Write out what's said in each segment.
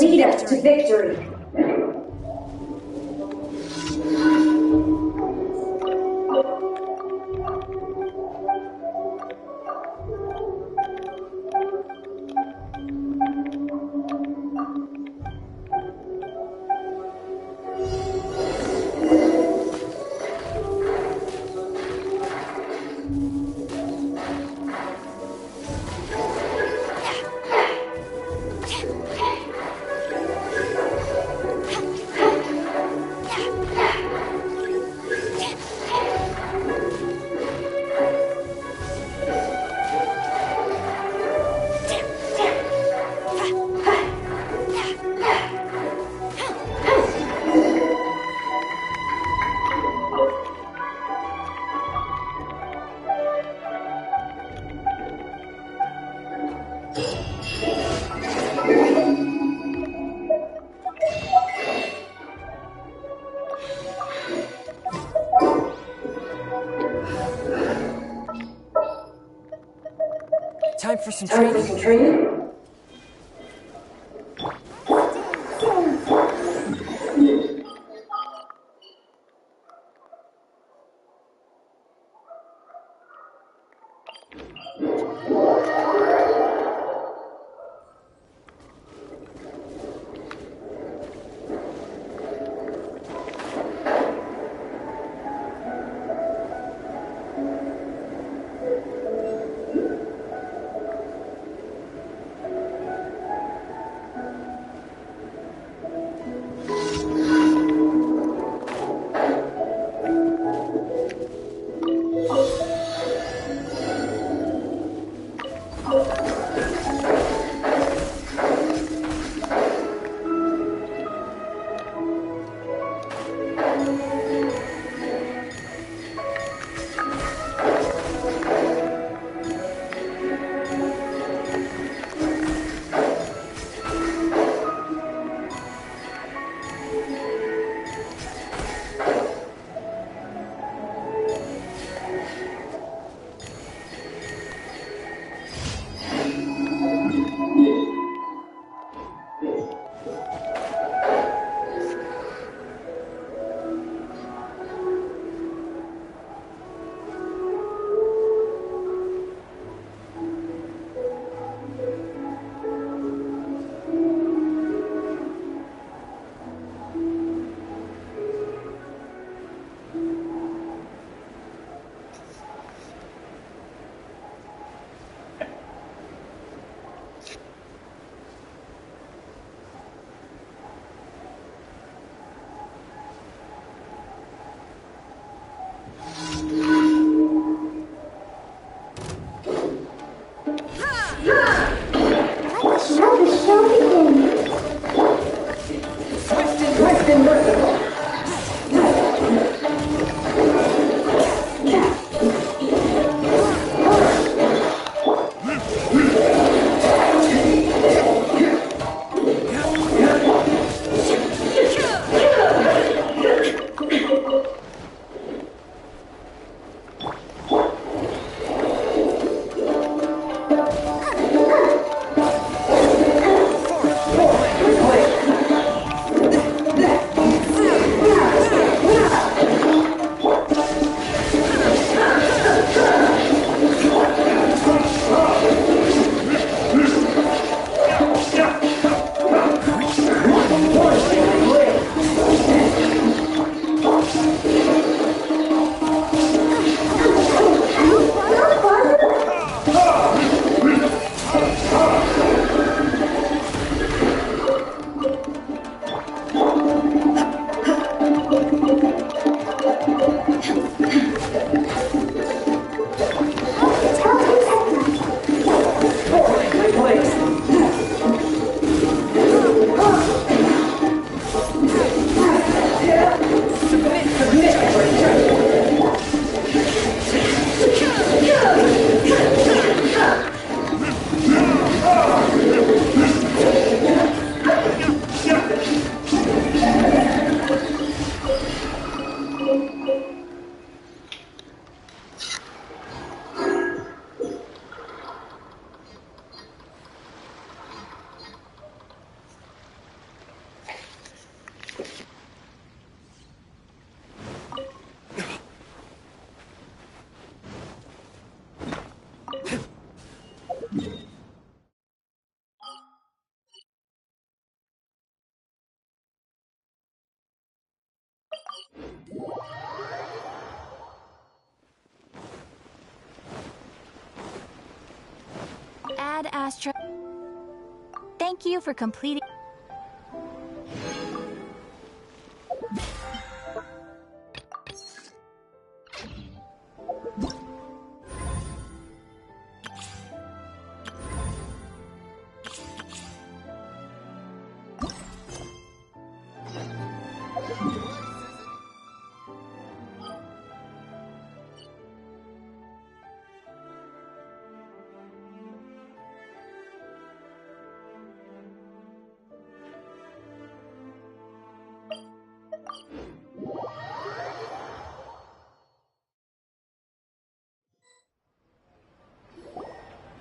lead us to victory. Time for some training. Add Astra. Thank you for completing.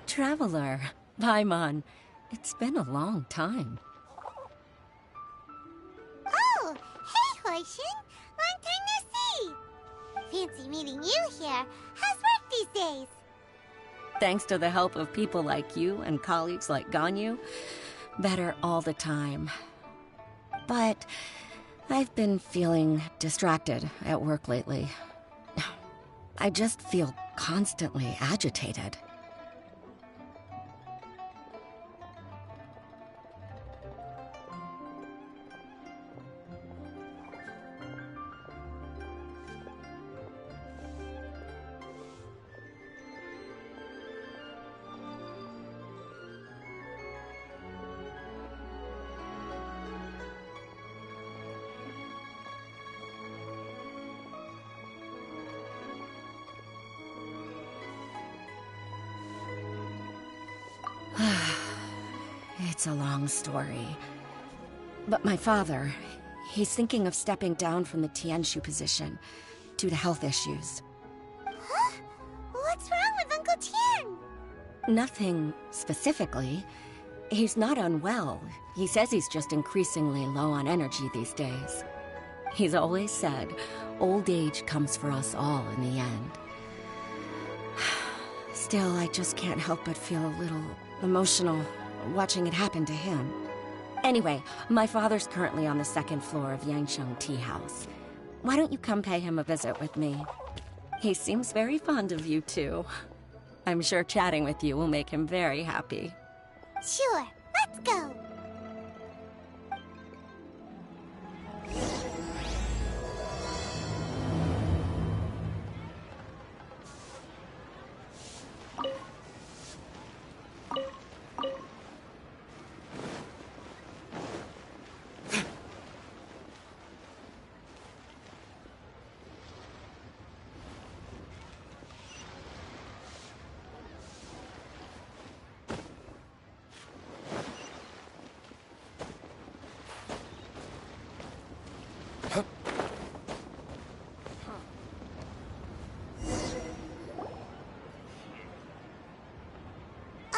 Traveler, Paimon, it's been a long time. Oh, hey, Hoishin! Long time no see! Fancy meeting you here. How's work these days? Thanks to the help of people like you and colleagues like Ganyu, better all the time. But I've been feeling distracted at work lately. I just feel constantly agitated. It's a long story. But my father, he's thinking of stepping down from the Tianshu position due to health issues. Huh? What's wrong with Uncle Tian? Nothing specifically. He's not unwell. He says he's just increasingly low on energy these days. He's always said, old age comes for us all in the end. Still, I just can't help but feel a little emotional watching it happen to him. Anyway, my father's currently on the second floor of Yangsheng Tea House. Why don't you come pay him a visit with me? He seems very fond of you, too. I'm sure chatting with you will make him very happy. Sure, let's go!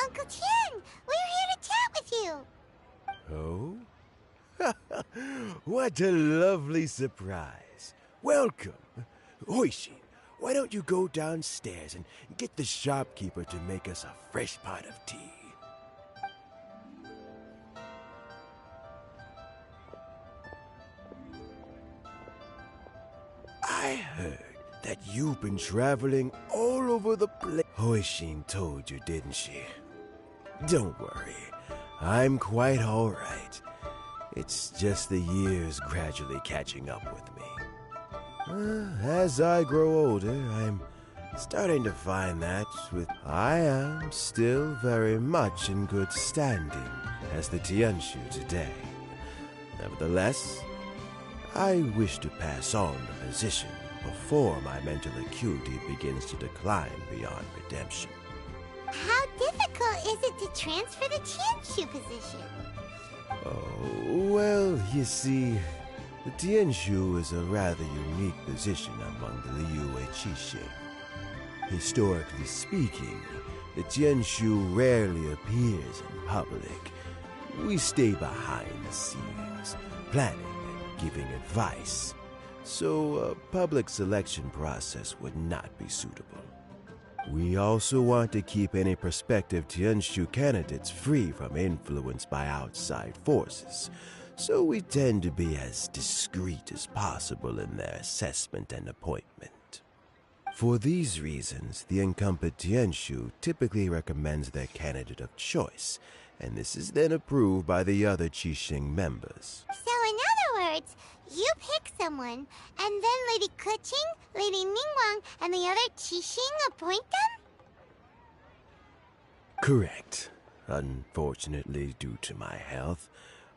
Uncle Tian, we're here to chat with you. Oh? What a lovely surprise. Welcome. Hoishi, why don't you go downstairs and get the shopkeeper to make us a fresh pot of tea? I heard that you've been traveling all over the place. Hoishin told you, didn't she? Don't worry, I'm quite all right. It's just the years gradually catching up with me. As I grow older, I'm starting to find that I am still very much in good standing as the Tianshu today. Nevertheless, I wish to pass on the position before my mental acuity begins to decline beyond redemption. How difficult is it to transfer the Tianshu position? Oh, well, you see, the Tianshu is a rather unique position among the Liyue Qixing. Historically speaking, the Tianshu rarely appears in public. We stay behind the scenes, planning and giving advice, so a public selection process would not be suitable. We also want to keep any prospective Tianshu candidates free from influence by outside forces, so we tend to be as discreet as possible in their assessment and appointment. For these reasons, the incumbent Tianshu typically recommends their candidate of choice, and this is then approved by the other Qixing members. So in other words, you pick someone, and then Lady Keqing, Lady Ningguang, and the other Qixing appoint them? Correct. Unfortunately, due to my health,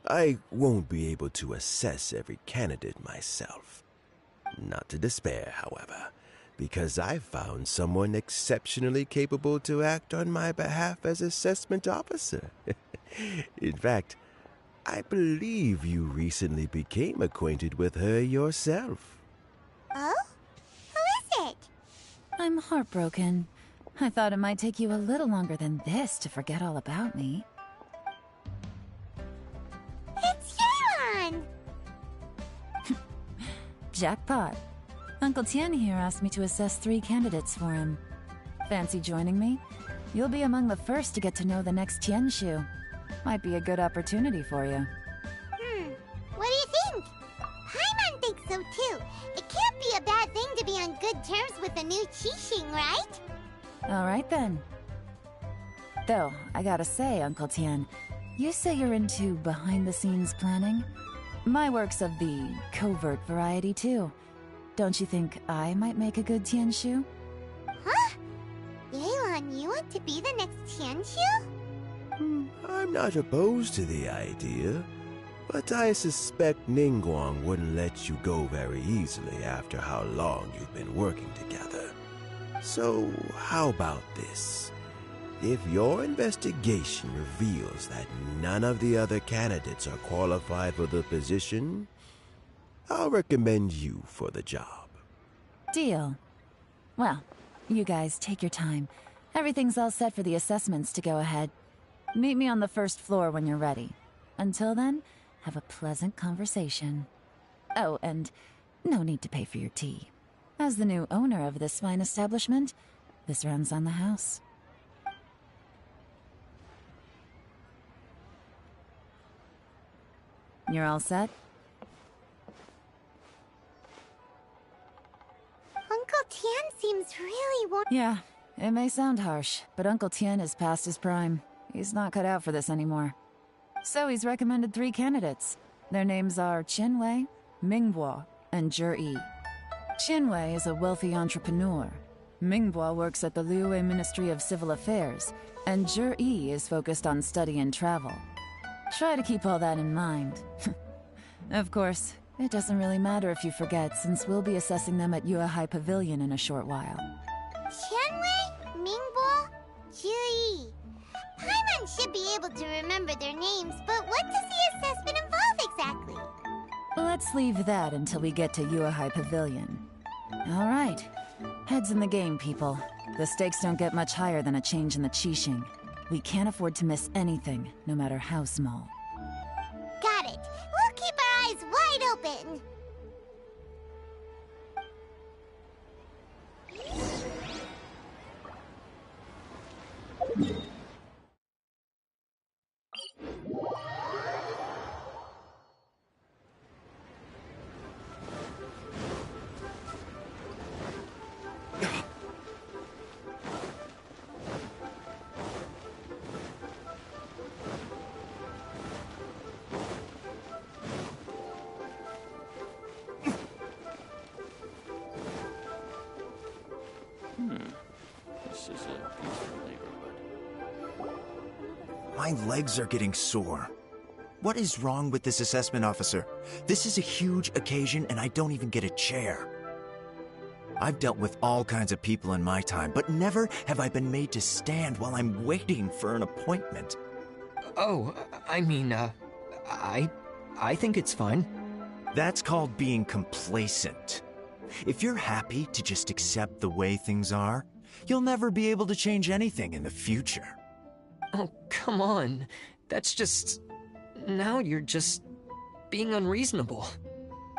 I won't be able to assess every candidate myself. Not to despair, however, because I found someone exceptionally capable to act on my behalf as assessment officer. In fact, I believe you recently became acquainted with her yourself. Oh? Who is it? I'm heartbroken. I thought it might take you a little longer than this to forget all about me. It's Yelan! Jackpot. Uncle Tian here asked me to assess 3 candidates for him. Fancy joining me? You'll be among the first to get to know the next Tianshu. Might be a good opportunity for you. What do you think? Paimon thinks so too. It can't be a bad thing to be on good terms with a new Qixing, right? Alright then. Though, I gotta say, Uncle Tian, you say you're into behind-the-scenes planning? My work's of the covert variety too. Don't you think I might make a good Tianshu? Huh? Yelan, you want to be the next Tianshu? I'm not opposed to the idea, but I suspect Ningguang wouldn't let you go very easily after how long you've been working together. So, how about this? If your investigation reveals that none of the other candidates are qualified for the position, I'll recommend you for the job. Deal. Well, you guys take your time. Everything's all set for the assessments to go ahead. Meet me on the first floor when you're ready. Until then, have a pleasant conversation. Oh, and no need to pay for your tea. As the new owner of this fine establishment, this runs on the house. You're all set? Uncle Tian seems really Yeah, it may sound harsh, but Uncle Tian is past his prime. He's not cut out for this anymore. So he's recommended 3 candidates. Their names are Qinwei, Mingbo, and Zhi. Qinwei is a wealthy entrepreneur. Mingbo works at the Liyue Ministry of Civil Affairs, and Zhi is focused on study and travel. Try to keep all that in mind. Of course, it doesn't really matter if you forget, since we'll be assessing them at Yuehai Pavilion in a short while. Qianwei, Mingbo, Zhi. Paimon should be able to remember their names, but what does the assessment involve exactly? Let's leave that until we get to Yuehai Pavilion. All right. Heads in the game, people. The stakes don't get much higher than a change in the Qixing. We can't afford to miss anything, no matter how small. Got it. We'll keep our eyes wide open. This is a peaceful neighborhood. My legs are getting sore. What is wrong with this assessment officer? This is a huge occasion and I don't even get a chair. I've dealt with all kinds of people in my time, but never have I been made to stand while I'm waiting for an appointment. Oh, I mean, I think it's fine. That's called being complacent. If you're happy to just accept the way things are, you'll never be able to change anything in the future. Oh, come on. That's just... Now you're just being unreasonable.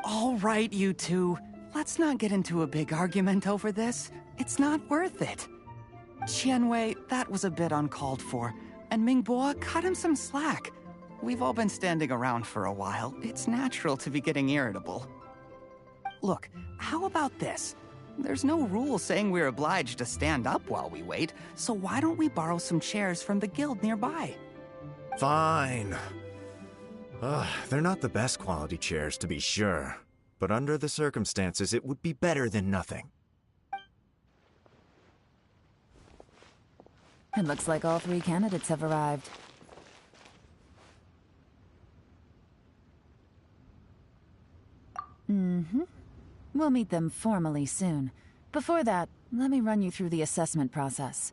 All right, you two. Let's not get into a big argument over this. It's not worth it. Qianwei, that was a bit uncalled for, and Mingbo, cut him some slack. We've all been standing around for a while. It's natural to be getting irritable. Look, how about this? There's no rule saying we're obliged to stand up while we wait, so why don't we borrow some chairs from the guild nearby? Fine. They're not the best quality chairs, to be sure. But under the circumstances, it would be better than nothing. It looks like all 3 candidates have arrived. We'll meet them formally soon. Before that, let me run you through the assessment process.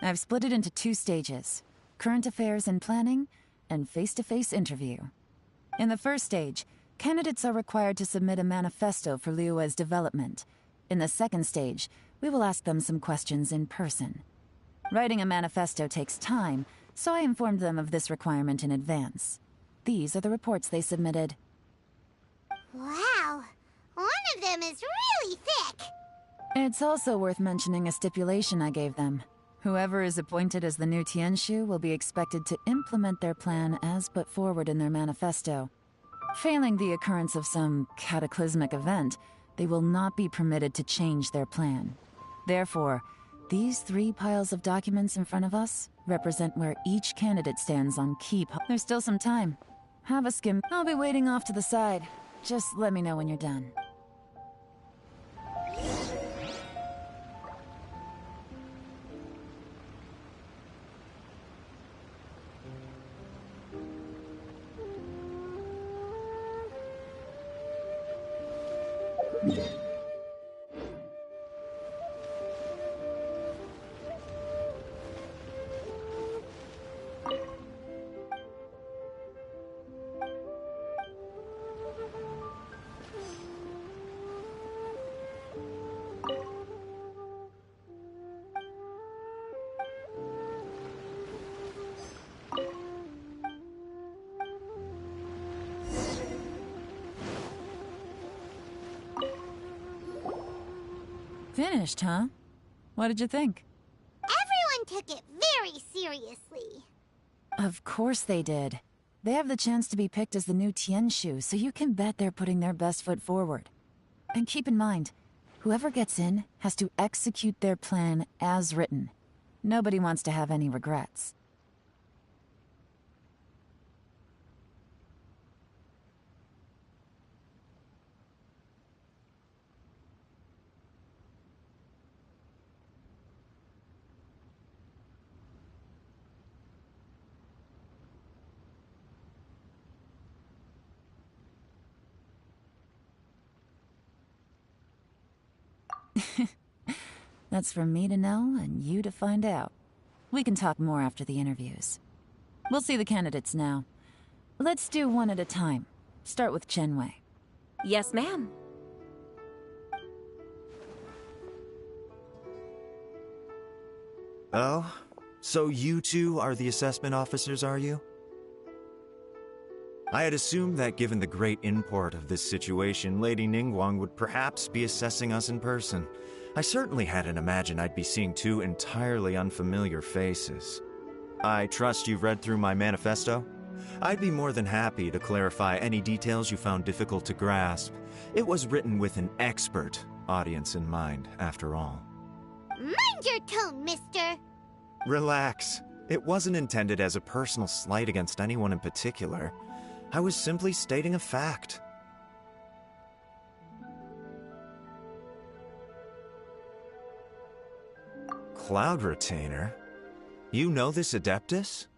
I've split it into 2 stages: current affairs and planning, and face-to-face interview. In the first stage, candidates are required to submit a manifesto for Liyue's development. In the second stage, we will ask them some questions in person. Writing a manifesto takes time, so I informed them of this requirement in advance. These are the reports they submitted. Wow, one of them is really thick. It's also worth mentioning a stipulation I gave them. Whoever is appointed as the new Tianshu will be expected to implement their plan as put forward in their manifesto. Failing the occurrence of some cataclysmic event, they will not be permitted to change their plan. Therefore, these 3 piles of documents in front of us represent where each candidate stands on key There's still some time. Have a skim. I'll be waiting off to the side. Just let me know when you're done. Finished, huh? What did you think? Everyone took it very seriously. Of course they did. They have the chance to be picked as the new Tianshu, so you can bet they're putting their best foot forward. And keep in mind, whoever gets in has to execute their plan as written. Nobody wants to have any regrets. That's for me to know and you to find out. We can talk more after the interviews. We'll see the candidates now. Let's do one at a time. Start with Chenwei. Yes, ma'am. Oh? So you 2 are the assessment officers, are you? I had assumed that given the great import of this situation, Lady Ningguang would perhaps be assessing us in person. I certainly hadn't imagined I'd be seeing 2 entirely unfamiliar faces. I trust you've read through my manifesto? I'd be more than happy to clarify any details you found difficult to grasp. It was written with an expert audience in mind, after all. Mind your tone, mister. Relax. It wasn't intended as a personal slight against anyone in particular. I was simply stating a fact. Cloud Retainer? You know this Adeptus?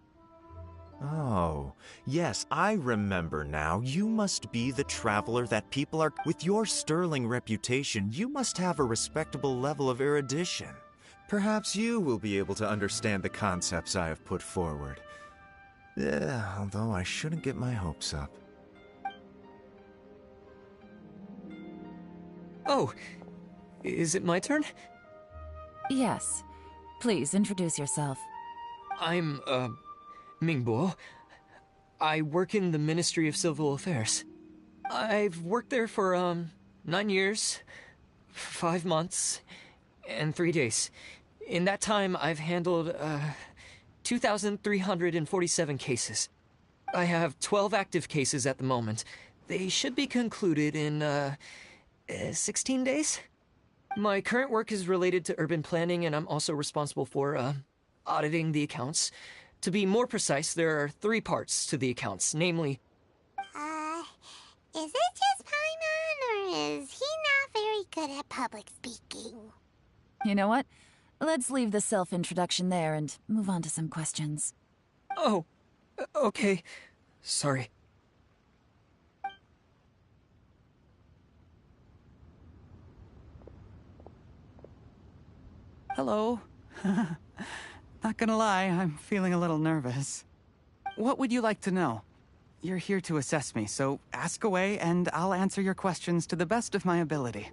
Oh, yes, I remember now. You must be the traveler that people are... With your sterling reputation, you must have a respectable level of erudition. Perhaps you will be able to understand the concepts I have put forward. Although I shouldn't get my hopes up. Oh, is it my turn? Yes. Please, introduce yourself. I'm, Mingbo. I work in the Ministry of Civil Affairs. I've worked there for, 9 years, 5 months, and 3 days. In that time, I've handled, 2,347 cases. I have 12 active cases at the moment. They should be concluded in, 16 days? My current work is related to urban planning, and I'm also responsible for, auditing the accounts. To be more precise, there are 3 parts to the accounts, namely... Is it just Paimon, or is he not very good at public speaking? You know what? Let's leave the self-introduction there and move on to some questions. Oh, okay. Sorry. Hello. Not gonna lie, I'm feeling a little nervous. What would you like to know? You're here to assess me, so ask away and I'll answer your questions to the best of my ability.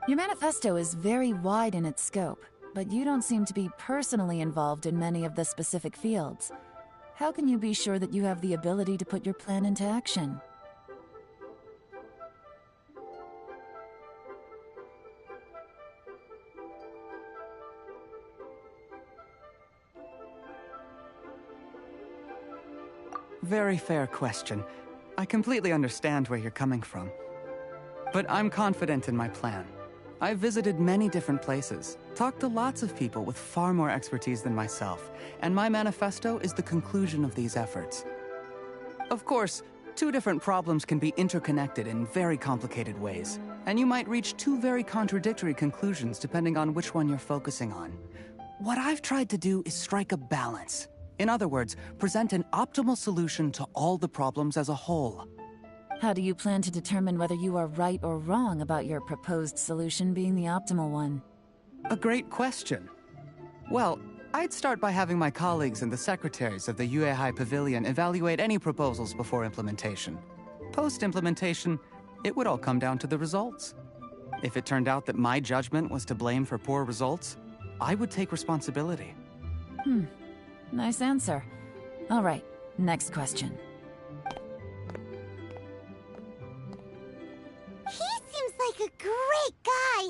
Your manifesto is very wide in its scope, but you don't seem to be personally involved in many of the specific fields. How can you be sure that you have the ability to put your plan into action? Very fair question. I completely understand where you're coming from. But I'm confident in my plan. I've visited many different places, talked to lots of people with far more expertise than myself, and my manifesto is the conclusion of these efforts. Of course, 2 different problems can be interconnected in very complicated ways, and you might reach 2 very contradictory conclusions depending on which one you're focusing on. What I've tried to do is strike a balance. In other words, present an optimal solution to all the problems as a whole. How do you plan to determine whether you are right or wrong about your proposed solution being the optimal one? A great question. Well, I'd start by having my colleagues and the secretaries of the Yuehai Pavilion evaluate any proposals before implementation. Post-implementation, it would all come down to the results. If it turned out that my judgment was to blame for poor results, I would take responsibility. Nice answer. All right, next question. He seems like a great guy.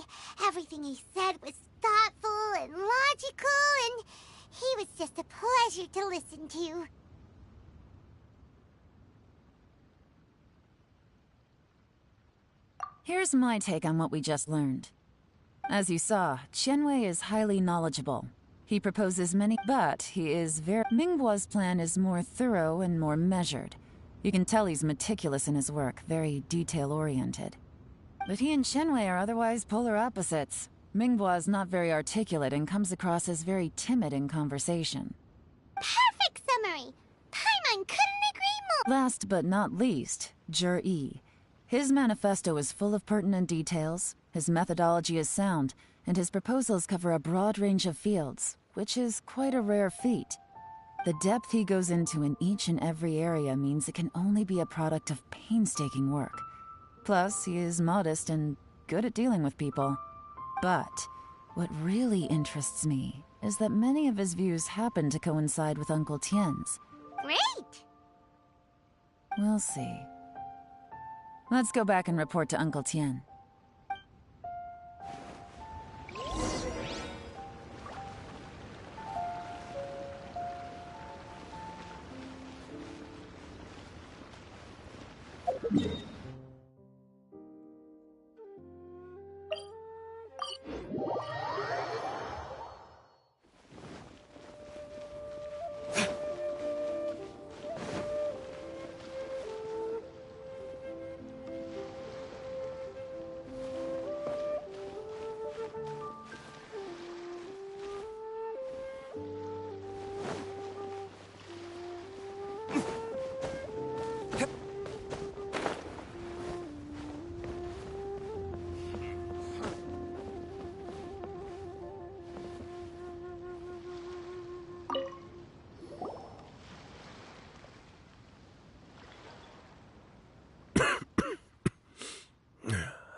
Everything he said was thoughtful and logical, and he was just a pleasure to listen to. Here's my take on what we just learned. As you saw, Qianwei is highly knowledgeable. He proposes many, but he is very... Mingbo's plan is more thorough and more measured. You can tell he's meticulous in his work, very detail-oriented. But he and Qianwei are otherwise polar opposites. Mingbo is not very articulate and comes across as very timid in conversation. Perfect summary! Paimon couldn't agree more! Last but not least, Zhi. His manifesto is full of pertinent details, his methodology is sound, and his proposals cover a broad range of fields, which is quite a rare feat. The depth he goes into in each and every area means it can only be a product of painstaking work. Plus, he is modest and good at dealing with people. But what really interests me is that many of his views happen to coincide with Uncle Tien's. Great! We'll see. Let's go back and report to Uncle Tien.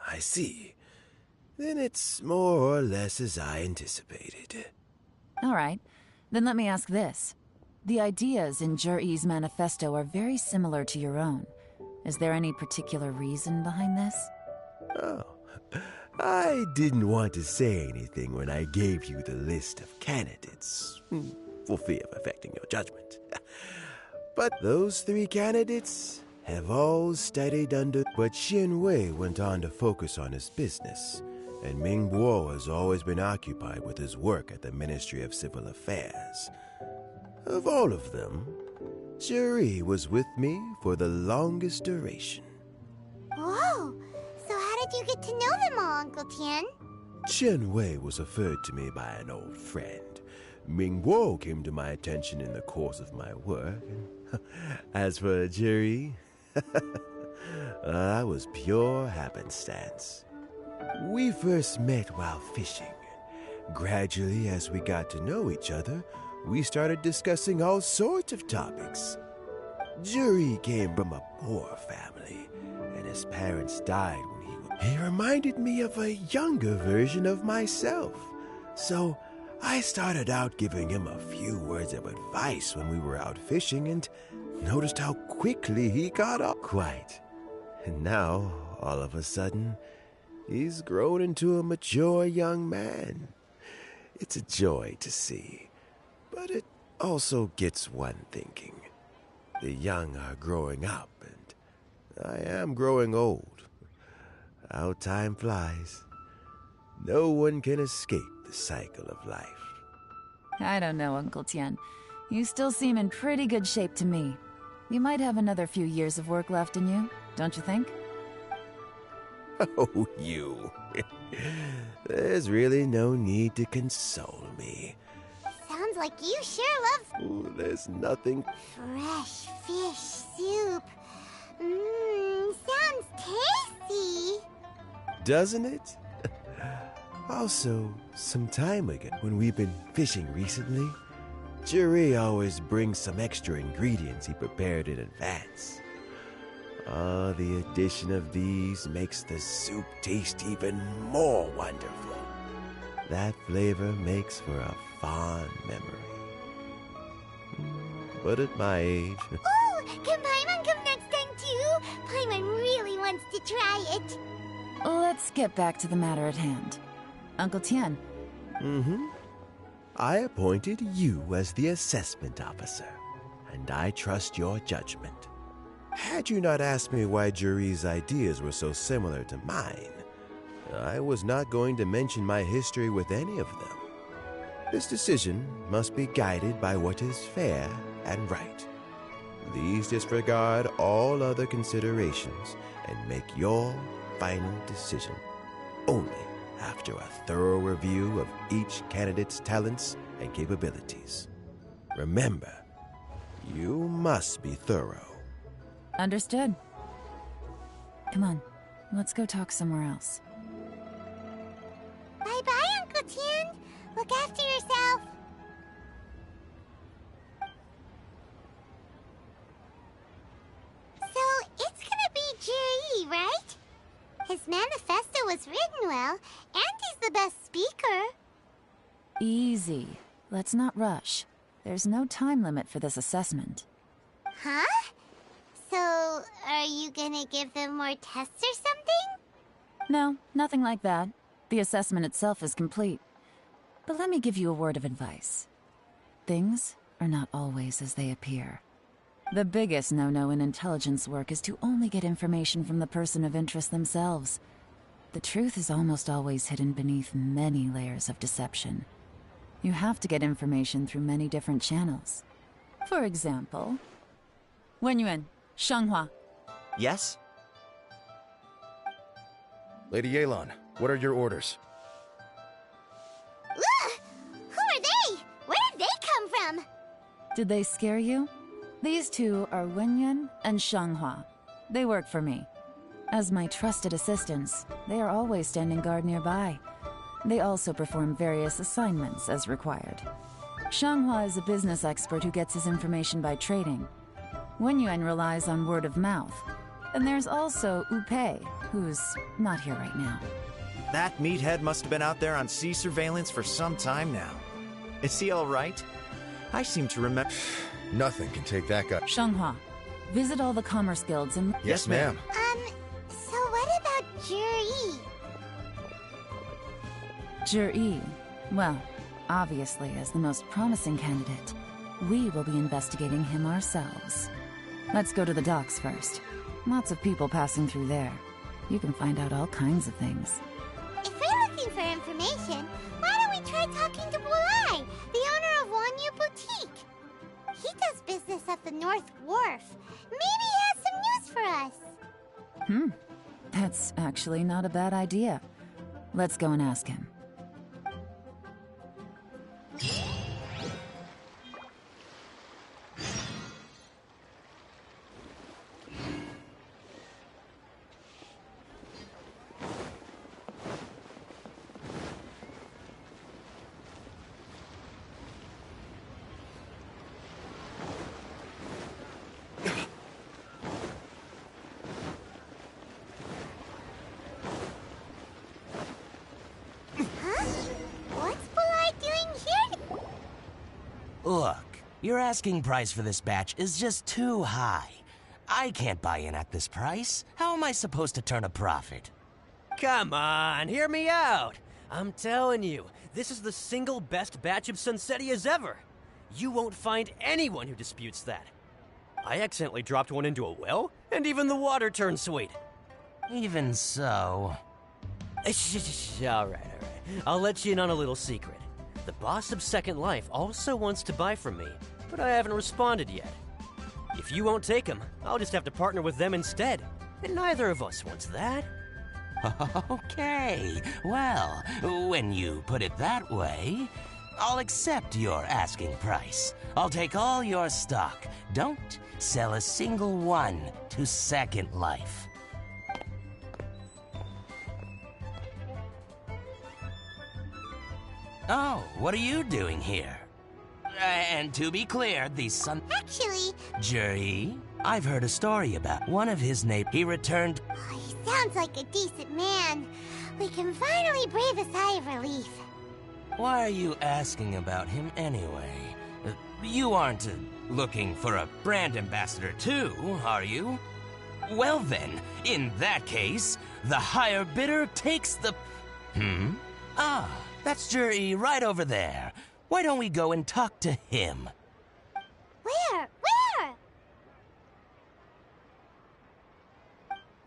I see. Then it's more or less as I anticipated. All right, then let me ask this. The ideas in Zhi's manifesto are very similar to your own. Is there any particular reason behind this? Oh, I didn't want to say anything when I gave you the list of candidates. for fear of affecting your judgment. But those 3 candidates have all studied under... But Xin Wei went on to focus on his business, and Ming Guo has always been occupied with his work at the Ministry of Civil Affairs. Of all of them, Zuri was with me for the longest duration. Whoa! So how did you get to know them all, Uncle Tian? Chen Wei was referred to me by an old friend. Ming Guo came to my attention in the course of my work. As for Zuri, that was pure happenstance. We first met while fishing. Gradually, as we got to know each other, we started discussing all sorts of topics. Zuri came from a poor family, and his parents died when he was... He reminded me of a younger version of myself. So I started out giving him a few words of advice when we were out fishing and noticed how quickly he got up. Quite. And now, all of a sudden, he's grown into a mature young man. It's a joy to see, but it also gets one thinking. The young are growing up, and I am growing old. How time flies. No one can escape the cycle of life. I don't know, Uncle Tian. You still seem in pretty good shape to me. You might have another few years of work left in you, don't you think? Oh, you. There's really no need to console me. Sounds like you sure love Ooh, there's nothing... fresh fish soup. Sounds tasty. Doesn't it? Also, some time ago, when we've been fishing recently, Jerry always brings some extra ingredients he prepared in advance. The addition of these makes the soup taste even more wonderful. That flavor makes for a fond memory. But at my age... Oh, can Paimon come next time too? Paimon really wants to try it. Let's get back to the matter at hand. Uncle Tian. I appointed you as the assessment officer, and I trust your judgment. Had you not asked me why Juri's ideas were so similar to mine, I was not going to mention my history with any of them. This decision must be guided by what is fair and right. Please disregard all other considerations and make your final decision only after a thorough review of each candidate's talents and capabilities. Remember, you must be thorough. Understood. Come on, let's go talk somewhere else. Bye-bye, Uncle Tian. Look after yourself. So, it's gonna be Jiri, right? His manifesto was written well, and he's the best speaker. Easy. Let's not rush. There's no time limit for this assessment. Huh? So, are you gonna give them more tests or something? No, nothing like that. The assessment itself is complete. But let me give you a word of advice. Things are not always as they appear. The biggest no-no in intelligence work is to only get information from the person of interest themselves. The truth is almost always hidden beneath many layers of deception. You have to get information through many different channels. For example, Wenyuan, Shanghua. Yes? Lady Yelan, what are your orders? Ugh! Who are they? Where did they come from? Did they scare you? These two are Wenyuan and Shanghua. They work for me. As my trusted assistants, they are always standing guard nearby. They also perform various assignments as required. Shanghua is a business expert who gets his information by trading. Wenyuan relies on word of mouth. And there's also Upei, who's not here right now. That meathead must have been out there on sea surveillance for some time now. Is he all right? I seem to remember... Nothing can take that guy. Shanghua, visit all the commerce guilds and... Yes, ma'am. So what about Jiri? Jiri, well, obviously as the most promising candidate, We will be investigating him ourselves. Let's go to the docks first. Lots of people passing through there. You can find out all kinds of things. If we're looking for information, why don't we try talking to Bulai, the owner of Wanyu Boutique? He does business at the North Wharf. Maybe he has some news for us. That's actually not a bad idea. Let's go and ask him. Look, your asking price for this batch is just too high. I can't buy in at this price. How am I supposed to turn a profit? Come on, hear me out. I'm telling you, this is the single best batch of Sunsetias ever. You won't find anyone who disputes that. I accidentally dropped one into a well, and even the water turned sweet. Even so... All right. I'll let you in on a little secret. The boss of Second Life also wants to buy from me, but I haven't responded yet. If you won't take him, I'll just have to partner with them instead. And neither of us wants that. Okay, well, when you put it that way, I'll accept your asking price. I'll take all your stock. Don't sell a single one to Second Life. Oh, what are you doing here? And to be clear, the son... Actually... Jerry, I've heard a story about one of his neighbors. He returned... Oh, he sounds like a decent man. We can finally breathe a sigh of relief. Why are you asking about him anyway? You aren't looking for a brand ambassador too, are you? Well then, in that case, the higher bidder takes the... Ah, that's Jerry right over there. Why don't we go and talk to him? Where?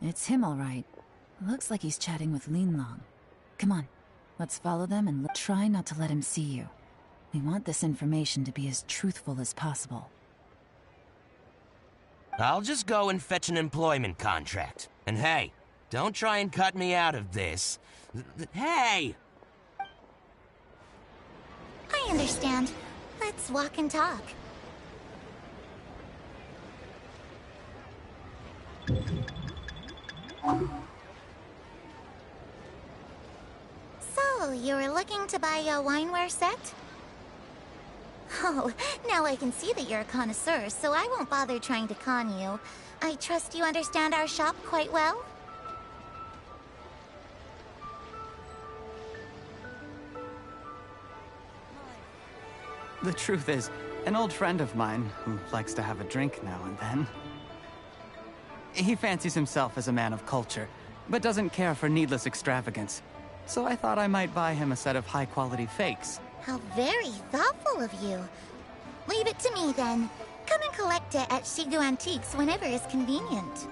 It's him, all right. Looks like he's chatting with Linlong. Come on, let's follow them and try not to let him see you. We want this information to be as truthful as possible. I'll just go and fetch an employment contract. And hey, don't try and cut me out of this. Hey! I understand. Let's walk and talk. So, you were looking to buy a wineware set? Oh, now I can see that you're a connoisseur, so I won't bother trying to con you. I trust you understand our shop quite well? The truth is, an old friend of mine, who likes to have a drink now and then... He fancies himself as a man of culture, but doesn't care for needless extravagance. So I thought I might buy him a set of high-quality fakes. How very thoughtful of you. Leave it to me, then. Come and collect it at Shigu Antiques whenever is convenient.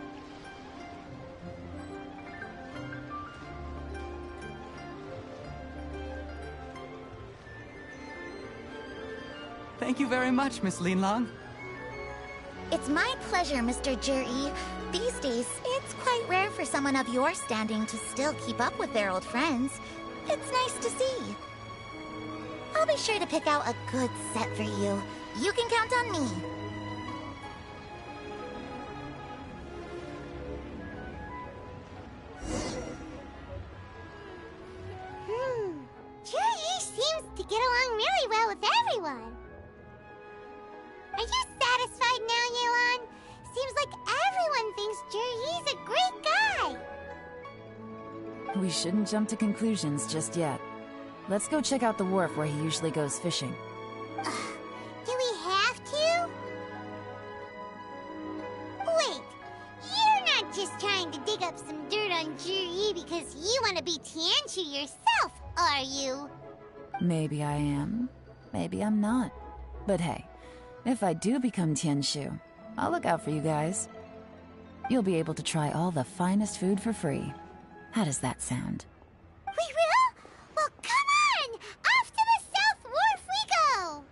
Thank you very much, Miss Linlong. It's my pleasure, Mr. Juri. These days, it's quite rare for someone of your standing to still keep up with their old friends. It's nice to see. I'll be sure to pick out a good set for you. You can count on me. Juri seems to get along really well with everyone. Are you satisfied now, Yelan? Seems like everyone thinks Juri's a great guy. We shouldn't jump to conclusions just yet. Let's go check out the wharf where he usually goes fishing. Do we have to? Wait, you're not just trying to dig up some dirt on Juri because you want to be Tianchu yourself, are you? Maybe I am, maybe I'm not. But hey, If I do become Tianshu, I'll look out for you guys. You'll be able to try all the finest food for free. How does that sound? We will? Well, come on! Off to the South Wharf we go!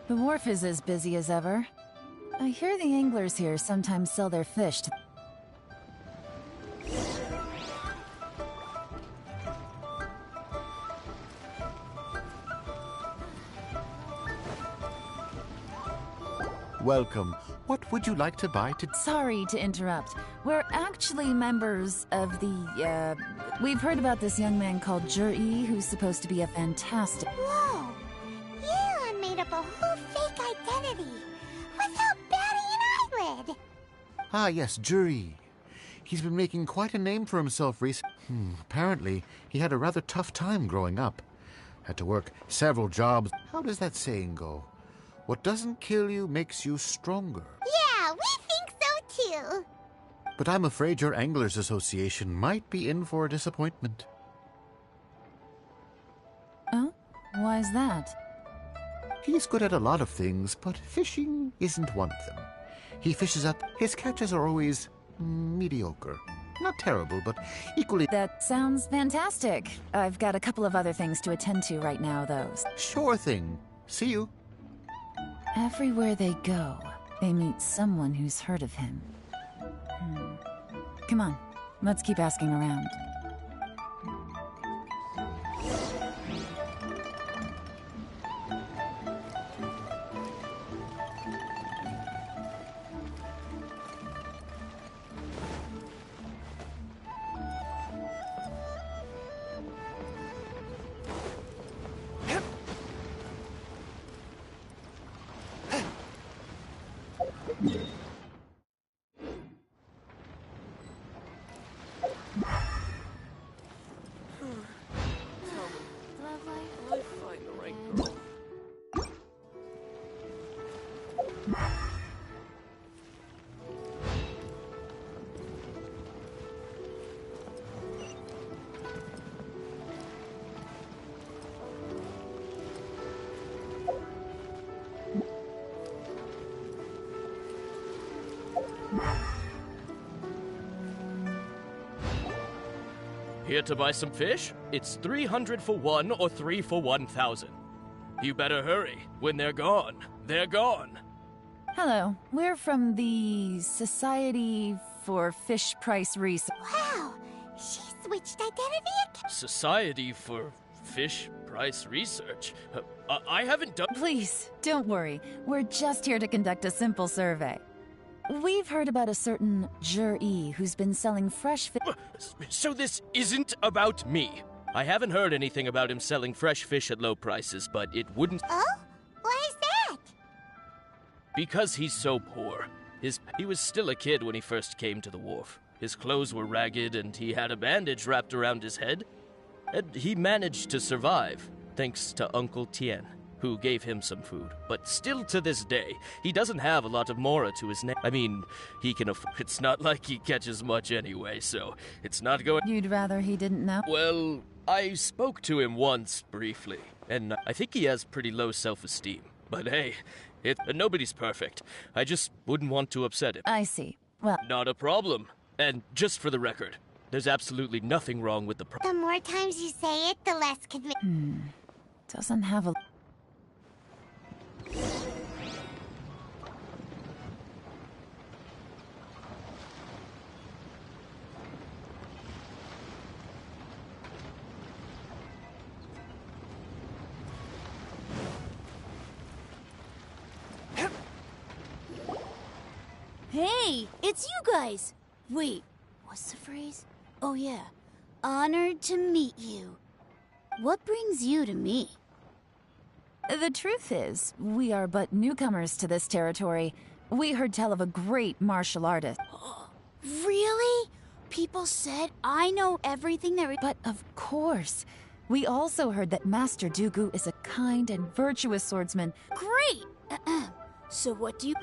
The wharf is as busy as ever. I hear the anglers here sometimes sell their fish to... Welcome. What would you like to buy to... Sorry to interrupt. We're actually members of the, We've heard about this young man called Jur-E, who's supposed to be a fantastic... Whoa! Yelan made up a whole fake identity without batting an eyelid! Ah, yes, Jury. He's been making quite a name for himself recently. Apparently, he had a rather tough time growing up. Had to work several jobs. How does that saying go? What doesn't kill you makes you stronger. Yeah, we think so too! But I'm afraid your Anglers Association might be in for a disappointment. Oh? Why's that? He's good at a lot of things, but fishing isn't one of them. He fishes up. His catches are always mediocre. Not terrible, but equally... That sounds fantastic. I've got a couple of other things to attend to right now, though. Sure thing. See you. Everywhere they go, they meet someone who's heard of him. Come on, let's keep asking around. Here to buy some fish? It's 300 for one or 3 for 1,000. You better hurry. When they're gone, they're gone. Hello, we're from the Society for Fish Price Research. Wow, she switched identity again. Society for Fish Price Research? I haven't done... Please, don't worry. We're just here to conduct a simple survey. We've heard about a certain Jur-E who's been selling fresh fish. So this isn't about me. I haven't heard anything about him selling fresh fish at low prices, but it wouldn't... Oh? Why is that? Because he's so poor. He was still a kid when he first came to the wharf. His clothes were ragged and he had a bandage wrapped around his head. And he managed to survive, thanks to Uncle Tien, who gave him some food. But still to this day, he doesn't have a lot of mora to his name. I mean, he can it's not like he catches much anyway, so it's not going... You'd rather he didn't know? Well, I spoke to him once, briefly, and I think he has pretty low self-esteem. But hey, nobody's perfect. I just wouldn't want to upset him. I see. Well... Not a problem. And just for the record, there's absolutely nothing wrong with the The more times you say it, the less Doesn't have a... Hey, it's you guys! Wait, what's the phrase? Oh yeah, honored to meet you. What brings you to me? The truth is, we are but newcomers to this territory. We heard tell of a great martial artist. Really? People said I know everything there is. But of course. We also heard that Master Dooku is a kind and virtuous swordsman. Great! So what do you...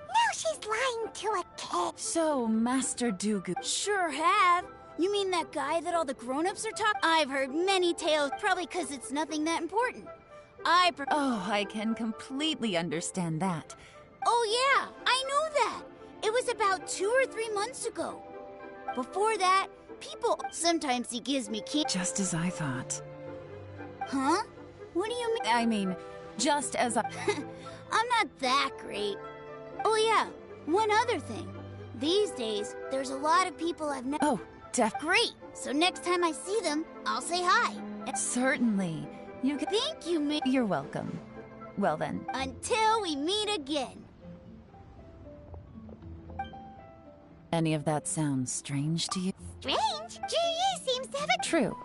Now she's lying to a kid. So, Master Dooku... Sure have. You mean that guy that all the grown-ups are talking? I've heard many tales, probably because it's nothing that important. Oh, I can completely understand that. Oh yeah, I know that. It was about 2 or 3 months ago. Before that, people... Sometimes he gives me Just as I thought. Huh? What do you mean? I mean, just as I... I'm not that great. Oh yeah, one other thing. These days, there's a lot of people I've never... Oh, Great! So next time I see them, I'll say hi. Certainly. You can... Thank you, ma... You're welcome. Well then. Until we meet again. Any of that sounds strange to you? Strange? Ji seems to have a... True.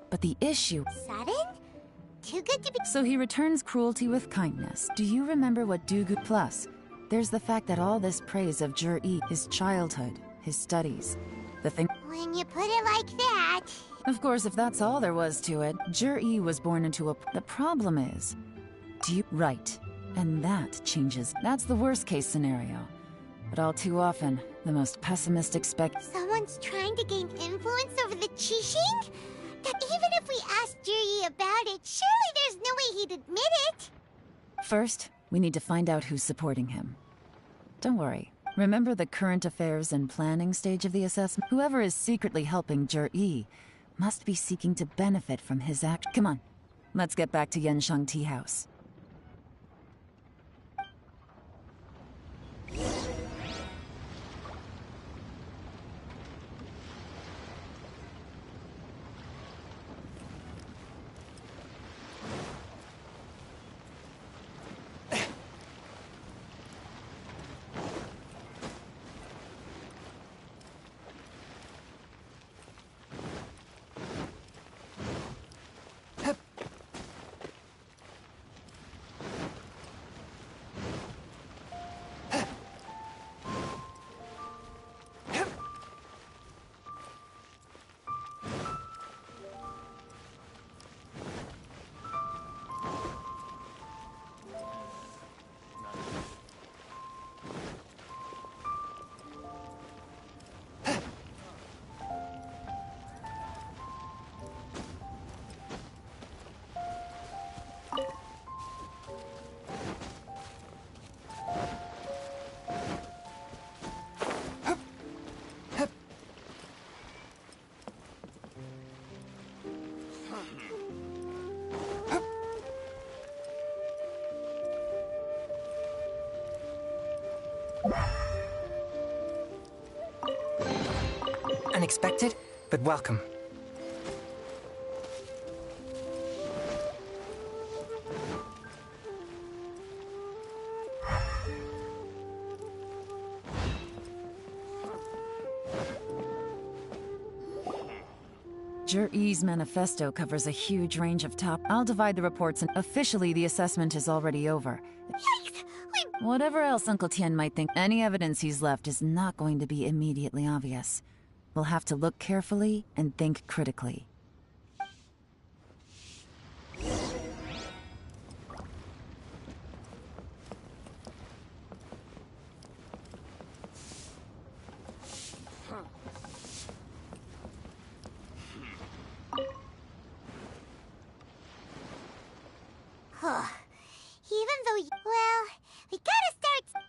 But the issue... Sudden? Too good to be... So he returns cruelty with kindness. Do you remember what Dooku... Plus, there's the fact that all this praise of Jur-E, his childhood, his studies, the thing... When you put it like that... Of course, if that's all there was to it, Jur-E was born into a... The problem is... Do you... Right. And that changes... That's the worst-case scenario. But all too often, the most pessimistic Someone's trying to gain influence over the Qixing? That even if we asked Juri about it, surely there's no way he'd admit it! First, we need to find out who's supporting him. Don't worry. Remember the current affairs and planning stage of the assessment? Whoever is secretly helping Jur-E must be seeking to benefit from his act. Come on, let's get back to Yenshang Tea House. Unexpected, but welcome. Jur-E's manifesto covers a huge range of I'll divide the reports and officially the assessment is already over. Yikes! Whatever else Uncle Tien might think, any evidence he's left is not going to be immediately obvious. We'll have to look carefully and think critically. Even though well, we gotta start...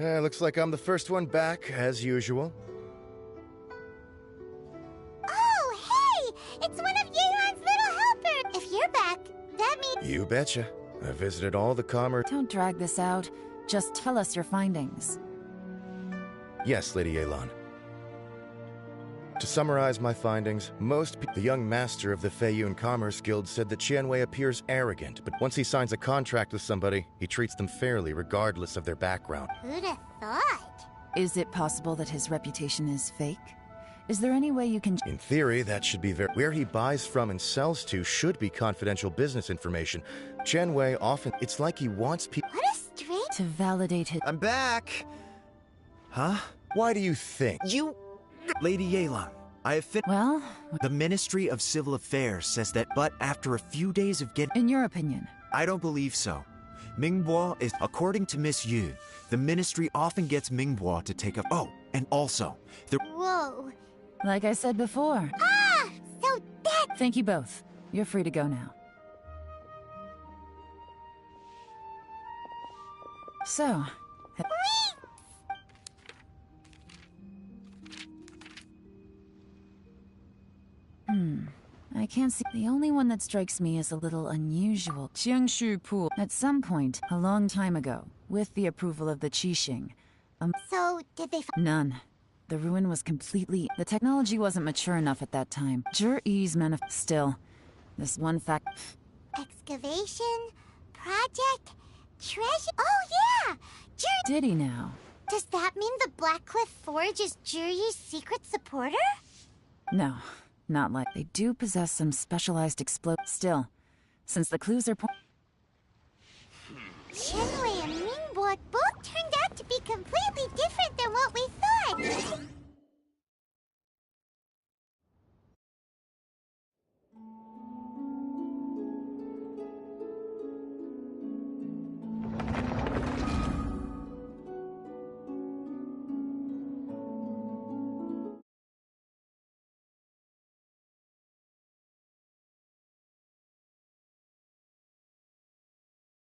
Looks like I'm the first one back, as usual. Oh, hey! It's one of Yeon's little helpers! If you're back, that means... You betcha. I visited all the commerce... Don't drag this out. Just tell us your findings. Yes, Lady Yelan. To summarize my findings, the young master of the Feiyun Commerce Guild said that Qianwei appears arrogant, but once he signs a contract with somebody, he treats them fairly regardless of their background. Who'd have thought? Is it possible that his reputation is fake? Is there any way you can... In theory, that should be where he buys from and sells to should be confidential business information. Qianwei often... It's like he wants people... What a strange... To validate his... I'm back! Huh? Why do you think? You... Lady Yelan, I have Well... The Ministry of Civil Affairs says that, but after a few days of In your opinion? I don't believe so. Mingbo is... According to Miss Yu, the Ministry often gets Mingbo to take up... Oh, and also, Whoa. Like I said before. Ah! So that... Thank you both. You're free to go now. So... I can't see... The only one that strikes me as a little unusual... Jiangshu Pool. At some point, a long time ago, with the approval of the Qixing... So, did they... None. The ruin was completely... The technology wasn't mature enough at that time. Zhiyi's Still, this one fact... Excavation? Project? Treasure? Oh, yeah! Did he now? Does that mean the Blackcliff Forge is Zhiyi's secret supporter? No. Not like... They do possess some specialized Still, since the clues are... Qianwei and Mingbo both turned out to be completely different than what we thought.